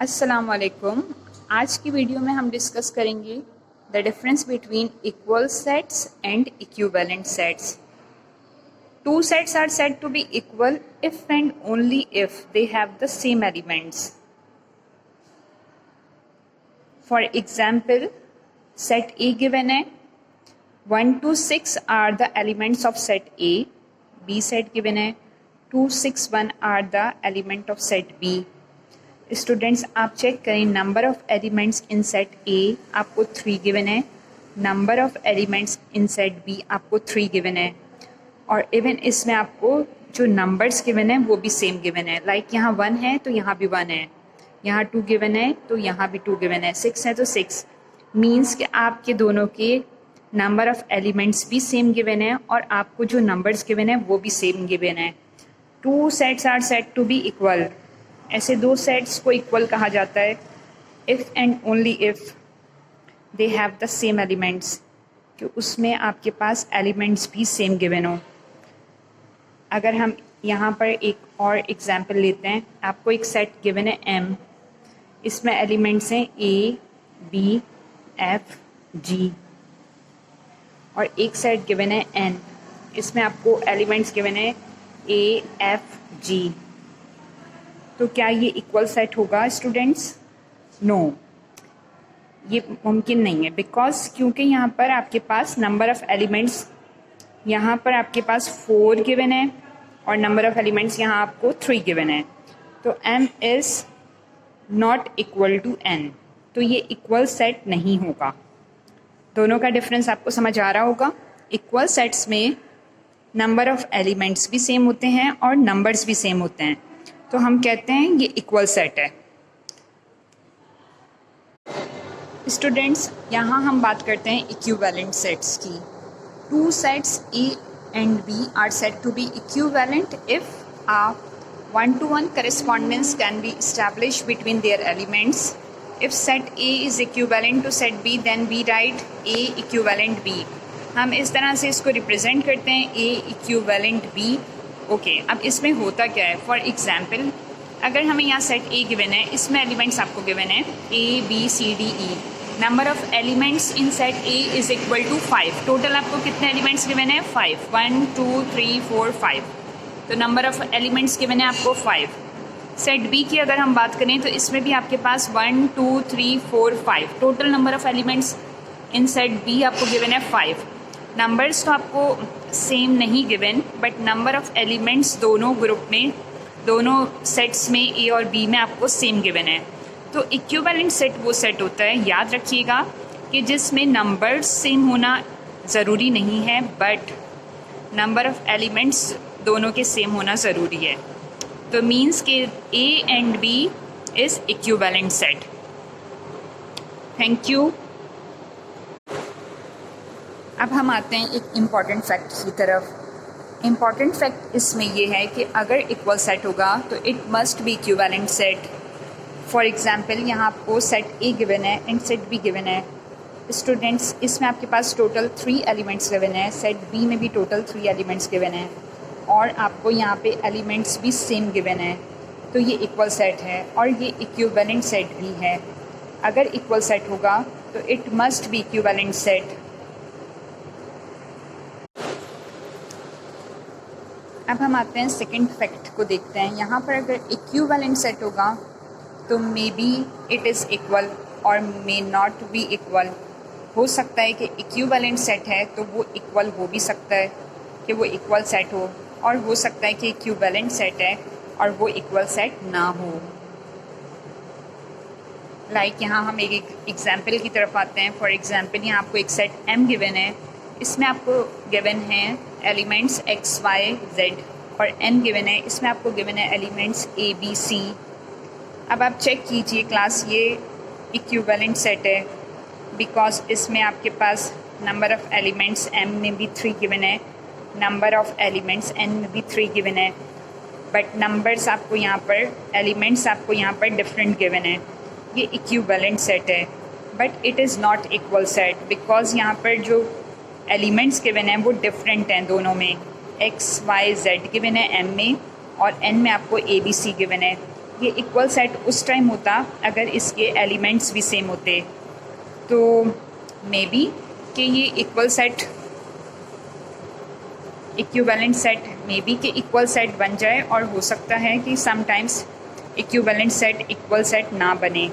अस्सलाम वालेकुम। आज की वीडियो में हम डिस्कस करेंगे the difference between equal sets and equivalent sets. Two sets are said to be equal if and only if they have the same elements. For example, set A given है, 1 to 6 are the elements of set A. B set given है, 2, 6, 1 are the element of set B. Students आप check करें, number of elements in set A आपको 3 given है, number of elements in set B आपको 3 given है, और even इसमें आपको जो नंबर्स गिवन है वो भी सेम गिवन है। लाइक यहाँ 1 है तो यहाँ भी 1 है, यहाँ 2 गिवन है तो यहाँ भी 2 गिवन है, 6 है तो 6। मीन्स कि आपके दोनों के नंबर ऑफ एलिमेंट्स भी सेम गिवन है और आपको जो नंबर्स गिवन है वो भी सेम गिवन है। Two sets are said to be equal. ऐसे दो सेट्स को इक्वल कहा जाता है if and only if they have the same elements, कि उसमें आपके पास एलिमेंट्स भी सेम गिवन हो। अगर हम यहाँ पर एक और एग्जांपल लेते हैं, आपको एक सेट गिवन है M, इसमें एलिमेंट्स हैं A, B, F, G, और एक सेट गिवन है N, इसमें आपको एलिमेंट्स गिवन है A, F, G। तो क्या ये इक्वल सेट होगा स्टूडेंट्स? नो, ये मुमकिन नहीं है। बिकॉज क्योंकि यहाँ पर आपके पास नंबर ऑफ एलिमेंट्स, यहाँ पर आपके पास 4 गिवन है और नंबर ऑफ एलिमेंट्स यहाँ आपको 3 गिवन है, तो M is not equal to N, तो ये इक्वल सेट नहीं होगा। दोनों का डिफरेंस आपको समझ आ रहा होगा। इक्वल सेट्स में नंबर ऑफ एलिमेंट्स भी सेम होते हैं और नंबर्स भी सेम होते हैं, तो हम कहते हैं ये इक्वल सेट है। स्टूडेंट्स, यहाँ हम बात करते हैं इक्विवेलेंट सेट्स की। Two sets A and B are said to be equivalent if a 1-to-1 correspondence can be established between their elements. If set A is equivalent to set B, then we write A equivalent B. हम इस तरह से इसको represent करते हैं, A equivalent B। Okay, अब इसमें होता क्या है? फॉर एग्जाम्पल, अगर हमें यहाँ सेट A गिवन है, इसमें एलिमेंट्स आपको गिवन है A, B, C, D, E। Number of elements in set A is equal to 5। Total आपको कितने एलिमेंट्स गिवन है? 5। 1, 2, 3, 4, 5। तो नंबर ऑफ एलिमेंट्स गिवन है आपको 5। सेट B की अगर हम बात करें तो इसमें भी आपके पास 1, 2, 3, 4, 5। Total number of elements in set B आपको गिवन है 5। नंबर्स तो आपको सेम नहीं given, but number of elements दोनों ग्रुप में, दोनों सेट्स में A और B में आपको सेम गिवन है। तो इक्विवेलेंट सेट वो सेट होता है, याद रखिएगा, कि जिसमें नंबर्स सेम होना ज़रूरी नहीं है, बट नंबर ऑफ एलिमेंट्स दोनों के सेम होना ज़रूरी है। तो मीन्स कि A and B is equivalent set. Thank you. अब हम आते हैं एक इम्पॉर्टेंट फैक्ट की तरफ। इम्पॉर्टेंट फैक्ट इसमें ये है कि अगर इक्वल सेट होगा तो it must be equivalent set. For example, यहाँ आपको सेट A गिवन है एंड सेट B गिवन है। स्टूडेंट्स, इसमें आपके पास टोटल 3 एलिमेंट्स गिवन है, सेट B में भी टोटल 3 एलिमेंट्स गिवन है, और आपको यहाँ पे एलिमेंट्स भी सेम गिवन है, तो ये इक्वल सेट है और ये इक्विवेलेंट सेट भी है। अगर इक्वल सेट होगा तो it must be equivalent set. अब हम आते हैं सेकंड फैक्ट को देखते हैं। यहाँ पर अगर इक्विवेलेंट सेट होगा तो may be it is equal और मे नॉट बी इक्वल। हो सकता है कि इक्विवेलेंट सेट है तो वो इक्वल हो भी सकता है कि वो इक्वल सेट हो, और हो सकता है कि इक्विवेलेंट सेट है और वो इक्वल सेट ना हो। लाइक यहाँ हम एक एग्जाम्पल की तरफ आते हैं। फॉर एग्जाम्पल, यहाँ आपको एक सेट M गिवन है, इसमें आपको गिवन है एलिमेंट्स X, Y, Z, और N गिवन है, इसमें आपको गिवन है एलिमेंट्स A, B, C। अब आप चेक कीजिए क्लास, ये इक्विवेलेंट सेट है बिकॉज इसमें आपके पास नंबर ऑफ एलिमेंट्स M में भी 3 गिवन है, नंबर ऑफ एलिमेंट्स N में भी 3 गिवन है, बट नंबर्स आपको यहाँ पर, एलिमेंट्स आपको यहाँ पर डिफरेंट गिवन है। ये इक्विवेलेंट सेट है, but it is not equal set because यहाँ पर जो एलिमेंट्स गिवन हैं वो डिफरेंट हैं दोनों में। X, Y, Z गिवन है M में, और N में आपको A, B, C गिवन है। ये इक्वल सेट उस टाइम होता अगर इसके एलिमेंट्स भी सेम होते। तो मे बी कि ये equal set equivalent set may be कि इक्वल सेट बन जाए, और हो सकता है कि sometimes equivalent set equal set ना बने।